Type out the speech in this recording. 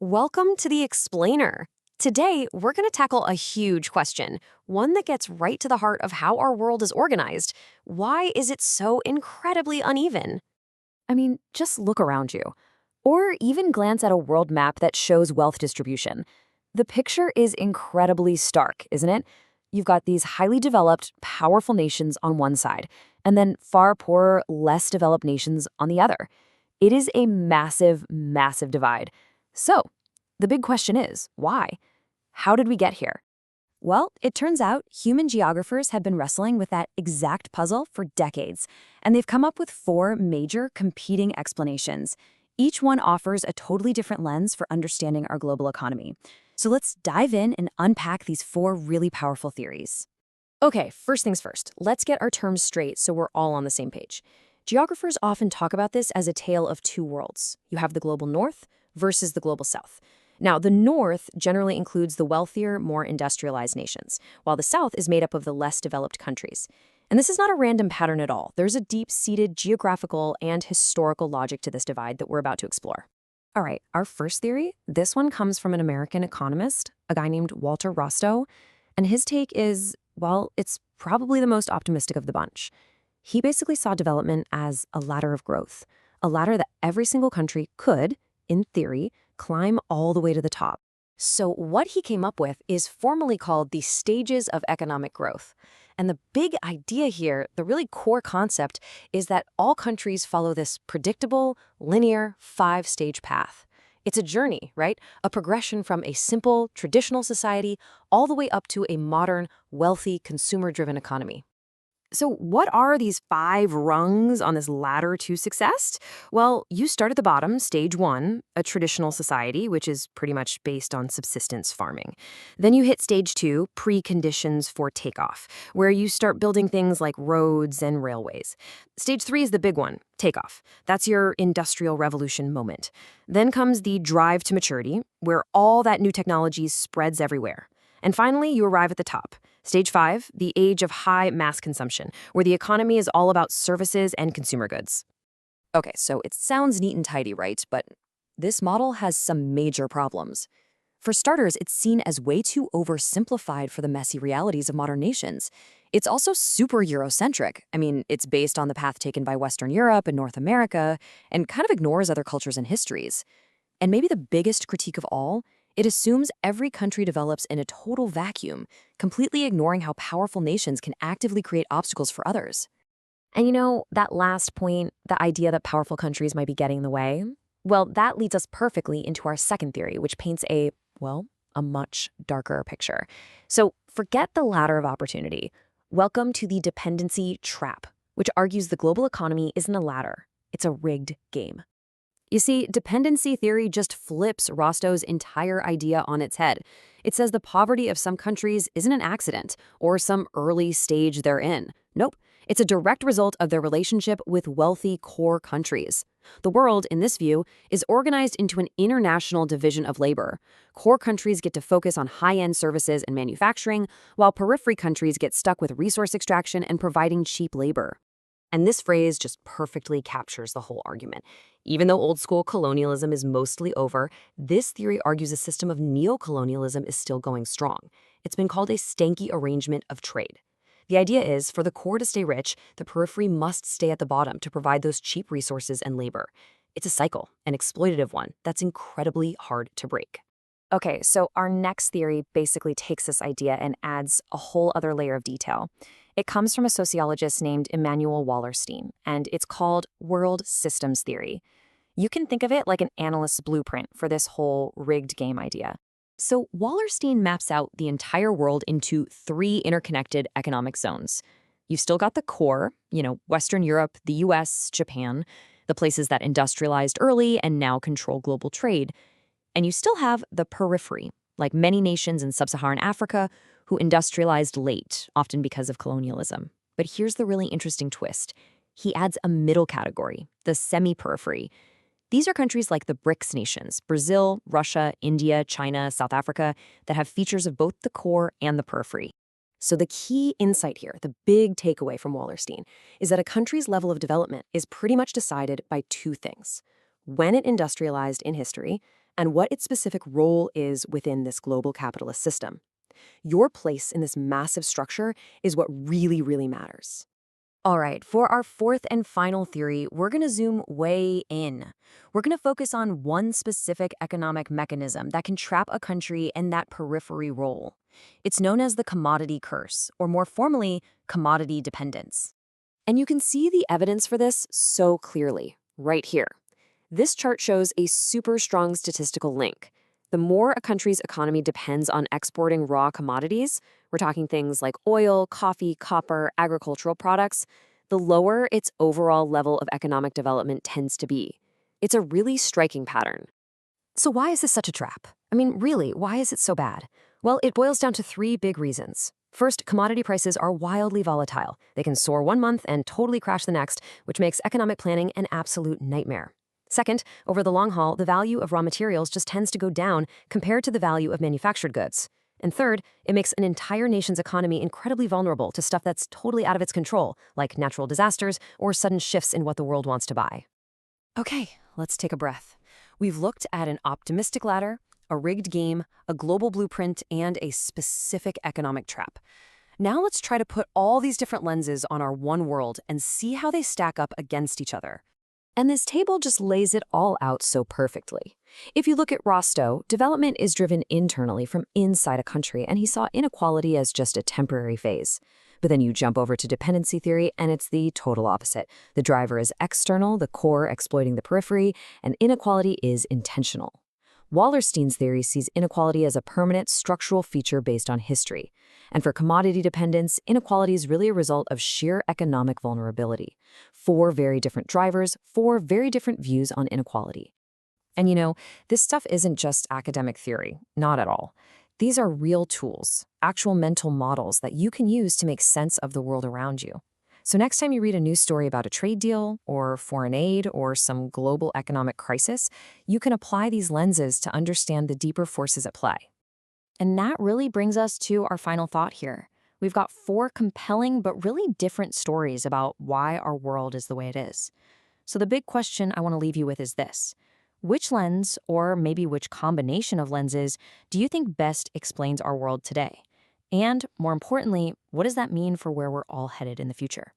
Welcome to the Explainer. Today, we're going to tackle a huge question, one that gets right to the heart of how our world is organized. Why is it so incredibly uneven? Just look around you. Or even glance at a world map that shows wealth distribution. The picture is incredibly stark, isn't it? You've got these highly developed, powerful nations on one side, and then far poorer, less developed nations on the other. It is a massive, massive divide. So, the big question is, why? How did we get here? Well, it turns out human geographers have been wrestling with that exact puzzle for decades, and they've come up with four major competing explanations. Each one offers a totally different lens for understanding our global economy. So let's dive in and unpack these four really powerful theories. Okay, first things first, let's get our terms straight so we're all on the same page. Geographers often talk about this as a tale of two worlds. You have the global north versus the global south. Now, the north generally includes the wealthier, more industrialized nations, while the south is made up of the less developed countries. And this is not a random pattern at all. There's a deep-seated geographical and historical logic to this divide that we're about to explore. All right, our first theory, this one comes from an American economist, a guy named Walter Rostow, and his take is, well, it's probably the most optimistic of the bunch. He basically saw development as a ladder of growth, a ladder that every single country could, in theory, climb all the way to the top. So what he came up with is formally called the stages of economic growth. And the big idea here, the really core concept, is that all countries follow this predictable, linear, five-stage path. It's a journey, right? A progression from a simple, traditional society all the way up to a modern, wealthy, consumer-driven economy. So what are these five rungs on this ladder to success? Well, you start at the bottom, stage one, a traditional society, which is pretty much based on subsistence farming. Then you hit stage two, preconditions for takeoff, where you start building things like roads and railways. Stage three is the big one, takeoff. That's your industrial revolution moment. Then comes the drive to maturity, where all that new technology spreads everywhere. And finally, you arrive at the top. Stage five, the age of high mass consumption, where the economy is all about services and consumer goods. Okay, so it sounds neat and tidy, right? But this model has some major problems. For starters, it's seen as way too oversimplified for the messy realities of modern nations. It's also super Eurocentric. It's based on the path taken by Western Europe and North America, and kind of ignores other cultures and histories. And maybe the biggest critique of all, it assumes every country develops in a total vacuum, completely ignoring how powerful nations can actively create obstacles for others. And that last point, the idea that powerful countries might be getting in the way, well, that leads us perfectly into our second theory, which paints a much darker picture. So forget the ladder of opportunity. Welcome to the dependency trap, which argues the global economy isn't a ladder, it's a rigged game. You see, dependency theory just flips Rostow's entire idea on its head. It says the poverty of some countries isn't an accident or some early stage they're in. Nope, it's a direct result of their relationship with wealthy core countries. The world, in this view, is organized into an international division of labor. Core countries get to focus on high-end services and manufacturing, while periphery countries get stuck with resource extraction and providing cheap labor. And this phrase just perfectly captures the whole argument. Even though old-school colonialism is mostly over, this theory argues a system of neocolonialism is still going strong. It's been called a stanky arrangement of trade. The idea is, for the core to stay rich, the periphery must stay at the bottom to provide those cheap resources and labor. It's a cycle, an exploitative one, that's incredibly hard to break. Okay, so our next theory basically takes this idea and adds a whole other layer of detail. It comes from a sociologist named Immanuel Wallerstein, and it's called world systems theory. You can think of it like an analyst's blueprint for this whole rigged game idea. So Wallerstein maps out the entire world into three interconnected economic zones. You've still got the core, Western Europe, the US, Japan, the places that industrialized early and now control global trade. And you still have the periphery, like many nations in sub-Saharan Africa who industrialized late, often because of colonialism. But here's the really interesting twist. He adds a middle category, the semi-periphery. These are countries like the BRICS nations, Brazil, Russia, India, China, South Africa, that have features of both the core and the periphery. So the key insight here, the big takeaway from Wallerstein, is that a country's level of development is pretty much decided by two things: when it industrialized in history, and what its specific role is within this global capitalist system. Your place in this massive structure is what really, really matters. All right, for our fourth and final theory, we're going to zoom way in. We're going to focus on one specific economic mechanism that can trap a country in that periphery role. It's known as the commodity curse, or more formally, commodity dependence. And you can see the evidence for this so clearly, right here. This chart shows a super strong statistical link. The more a country's economy depends on exporting raw commodities, we're talking things like oil, coffee, copper, agricultural products, the lower its overall level of economic development tends to be. It's a really striking pattern. So why is this such a trap? I mean, really, why is it so bad? Well, it boils down to three big reasons. First, commodity prices are wildly volatile. They can soar one month and totally crash the next, which makes economic planning an absolute nightmare. Second, over the long haul, the value of raw materials just tends to go down compared to the value of manufactured goods. And third, it makes an entire nation's economy incredibly vulnerable to stuff that's totally out of its control, like natural disasters or sudden shifts in what the world wants to buy. Okay, let's take a breath. We've looked at an optimistic ladder, a rigged game, a global blueprint, and a specific economic trap. Now let's try to put all these different lenses on our one world and see how they stack up against each other. And this table just lays it all out so perfectly. If you look at Rostow, development is driven internally from inside a country, and he saw inequality as just a temporary phase. But then you jump over to dependency theory, and it's the total opposite. The driver is external, the core exploiting the periphery, and inequality is intentional. Wallerstein's theory sees inequality as a permanent structural feature based on history. And for commodity dependence, inequality is really a result of sheer economic vulnerability. Four very different drivers, four very different views on inequality. And this stuff isn't just academic theory, not at all. These are real tools, actual mental models that you can use to make sense of the world around you. So next time you read a news story about a trade deal or foreign aid or some global economic crisis, you can apply these lenses to understand the deeper forces at play. And that really brings us to our final thought here. We've got four compelling but really different stories about why our world is the way it is. So the big question I want to leave you with is this. Which lens, or maybe which combination of lenses, do you think best explains our world today? And more importantly, what does that mean for where we're all headed in the future?